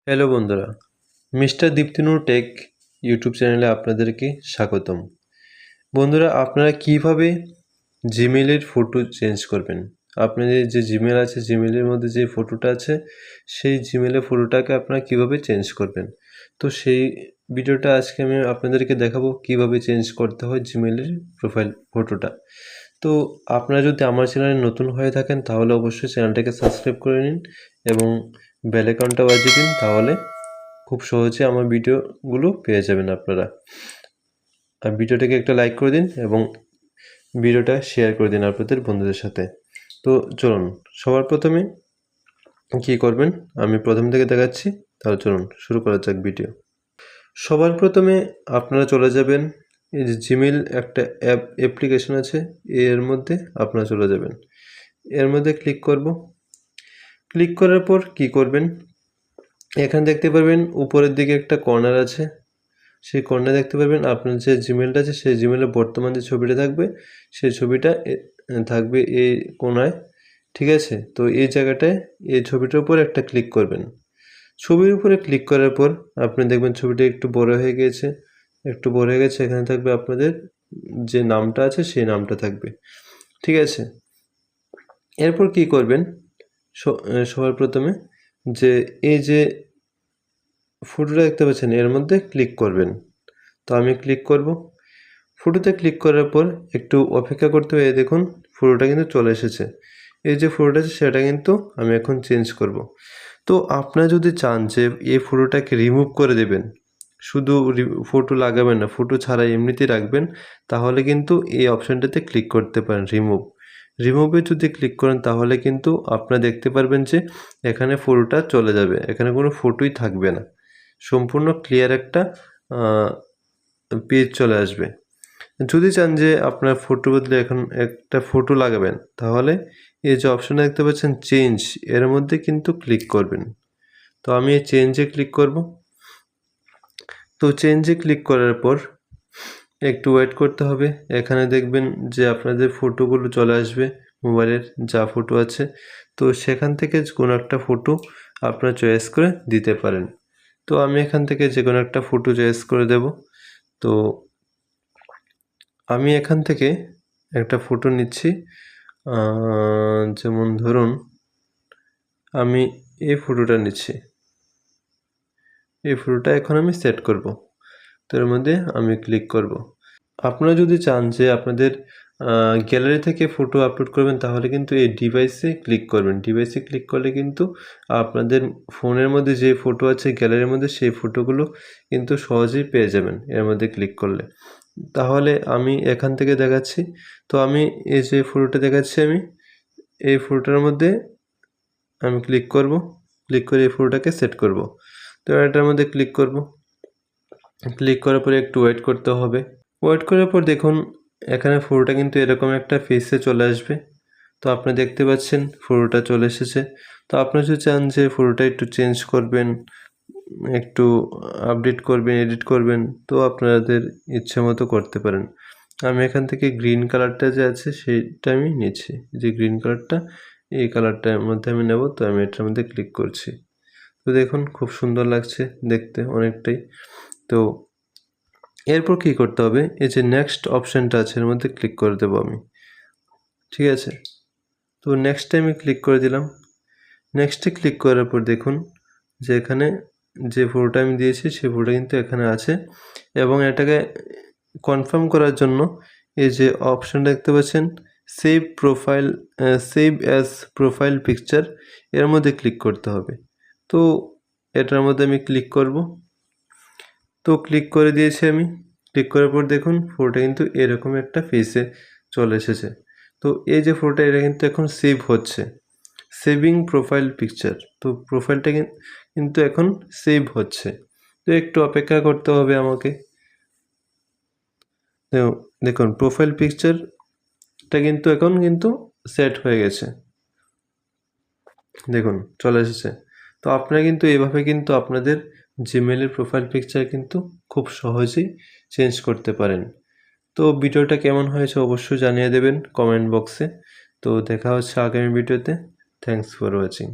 Hello বন্ধুরা, mister দীপ্তিনূর take YouTube চ্যানেলে আপনাদেরকে স্বাগতম। বন্ধুরা, আপনারা কিভাবে জিমেলের ফটো চেঞ্জ করবেন? আপনাদের যে জিমেল আছে, জিমেলের মধ্যে যে ফটোটা আছে, সেই জিমেলের ফটোটাকে আপনারা কিভাবে চেঞ্জ করবেন? তো সেই ভিডিওটা আজকে আমি আপনাদেরকে দেখাবো কিভাবে চেঞ্জ করতে হয় জিমেলের প্রোফাইল ফটোটা। তো আপনারা যদি আমার চ্যানেলে নতুন হয়ে থাকেন তাহলে অবশ্যই চ্যানেলটাকে সাবস্ক্রাইব করে নিন এবং বেল আইকনটা বাজিয়ে দিন, তাহলে খুব সহজে আমার ভিডিওগুলো পেয়ে যাবেন আপনারা। আর ভিডিওটাকে একটা লাইক করে দিন এবং ভিডিওটা শেয়ার করে দিন আপনাদের বন্ধুদের সাথে। তো চলুন, সবার প্রথমে কী করবেন আমি প্রথম থেকে দেখাচ্ছি, তাহলে চলুন শুরু করা যাক ভিডিও। সবার প্রথমে আপনারা চলে যাবেন, এই যে জিমেল একটা অ্যাপ্লিকেশন আছে, এর মধ্যে আপনারা চলে যাবেন। এর মধ্যে ক্লিক করব। ক্লিক করার পর কি করবেন, এখানে দেখতে পারবেন উপরের দিকে একটা কর্নার আছে, সেই কর্নারে দেখতে পারবেন আপনার যে জিমেলটা আছে সেই জিমেলের বর্তমান যে ছবিটা থাকবে সেই ছবিটা থাকবে এই কোণায়, ঠিক আছে? তো এই জায়গাটায় এই ছবিটার উপর একটা ক্লিক করবেন। ছবির উপরে ক্লিক করার পর আপনি দেখবেন ছবিটা একটু বড় হয়ে গেছে, এখানে থাকবে আপনাদের যে নামটা আছে সেই নামটা থাকবে, ঠিক আছে? এরপর কি করবেন, সবার প্রথমে যে এই যে ফটোটা দেখতে পাচ্ছেন এর মধ্যে ক্লিক করবেন। তো আমি ক্লিক করব। ফটোতে ক্লিক করার পর একটু অপেক্ষা করতে হবে। দেখুন ফটোটা কিন্তু চলে এসেছে। এই যে ফটোটা আছে সেটা কিন্তু আমি এখন চেঞ্জ করব। তো আপনারা যদি চান যে এই ফটোটাকে রিমুভ করে দেবেন, শুধু ফটো লাগাবেন না, ফটো ছাড়া এমনিতেই রাখবেন, তাহলে কিন্তু এই অপশানটাতে ক্লিক করতে পারেন রিমুভে যদি ক্লিক করেন তাহলে কিন্তু আপনারা দেখতে পারবেন যে এখানে ফটোটা চলে যাবে, এখানে কোনো ফটোই থাকবে না, সম্পূর্ণ ক্লিয়ার একটা পেজ চলে আসবে। যদি চান যে আপনার ফটো বদলে এখন একটা ফটো লাগাবেন, তাহলে এই যে অপশানটা দেখতে পাচ্ছেন চেঞ্জ, এর মধ্যে কিন্তু ক্লিক করবেন। তো আমি এই চেঞ্জে ক্লিক করব। তো চেঞ্জে ক্লিক করার পর একটু ওয়েট করতে হবে। এখানে দেখবেন যে আপনাদের ফটোগুলো চলে আসবে, মোবাইলের যা ফটো আছে, তো সেখান থেকে কোনো একটা ফটো আপনারা চয়েস করে দিতে পারেন। তো আমি এখান থেকে যে কোনো একটা ফটো চয়েস করে দেব। তো আমি এখান থেকে একটা ফটো নিচ্ছি, যেমন ধরুন আমি এই ফটোটা নিচ্ছি, এই ফটোটা এখন আমি সেট করব। তো এর মধ্যে আমি ক্লিক করব। আপনারা যদি চান যে আপনাদের গ্যালারি থেকে ফটো আপলোড করবেন, তাহলে কিন্তু এই ডিভাইসে ক্লিক করবেন। ডিভাইসে ক্লিক করলে কিন্তু আপনাদের ফোনের মধ্যে যে ফটো আছে গ্যালারির মধ্যে সেই ফটোগুলো কিন্তু সহজেই পেয়ে যাবেন এর মধ্যে ক্লিক করলে। তাহলে আমি এখান থেকে দেখাচ্ছি। তো আমি এই যে ফটোটা দেখাচ্ছি, আমি এই ফটোটার মধ্যে আমি ক্লিক করব। ক্লিক করে এই ফটোটাকে সেট করব। তো এটার মধ্যে ক্লিক করব। ক্লিক করার পরে একটু ওয়েট করতে হবে। ওয়েট করার পর দেখুন এখানে ফটোটা কিন্তু এরকম একটা ফেসে চলে আসবে। তো আপনি দেখতে পাচ্ছেন ফটোটা চলে এসেছে। তো আপনারা যদি চান যে ফটোটা একটু চেঞ্জ করবেন, একটু আপডেট করবেন, এডিট করবেন, তো আপনাদের ইচ্ছে মতো করতে পারেন। আমি এখান থেকে গ্রিন কালারটা যে আছে সেইটা আমি নিচ্ছি, যে গ্রিন কালারটা, এই কালারটার মধ্যে আমি নেব। তো আমি এটার মধ্যে ক্লিক করছি। তো দেখুন খুব সুন্দর লাগছে দেখতে অনেকটাই। তো এরপর কি করতে হবে, এই যে নেক্সট অপশানটা আছে এর মধ্যে ক্লিক করে দেবো আমি, ঠিক আছে? তো নেক্সটে আমি ক্লিক করে দিলাম। নেক্সটে ক্লিক করার পর দেখুন যে এখানে যে ফটোটা আমি দিয়েছি সেই ফটোটা কিন্তু এখানে আছে, এবং এটাকে কনফার্ম করার জন্য এই যে অপশানটা দেখতে পাচ্ছেন সেভ অ্যাজ প্রোফাইল পিকচার, এর মধ্যে ক্লিক করতে হবে। তো এটার মধ্যে আমি ক্লিক করব। তো ক্লিক করে দিয়েছি আমি। ক্লিক করার পর দেখুন ফটোটা কিন্তু এরকম একটা ফেসে চলে এসেছে। তো এই যে ফটোটা এটা কিন্তু এখন সেভ হচ্ছে, সেভিং প্রোফাইল পিকচার। তো প্রোফাইলটা কিন্তু এখন সেভ হচ্ছে। তো একটু অপেক্ষা করতে হবে আমাকে। দেখুন প্রোফাইল পিকচারটা কিন্তু এখন কিন্তু সেট হয়ে গেছে, দেখুন চলে এসেছে। তো আপনারা কিন্তু এইভাবে কিন্তু আপনাদের জিমেলের প্রোফাইল পিকচার কিন্তু খুব সহজেই চেঞ্জ করতে পারেন। তো ভিডিওটা কেমন হয়েছে অবশ্যই জানিয়ে দেবেন কমেন্ট বক্সে। তো দেখা হচ্ছে আগামী ভিডিওতে। Thanks for watching.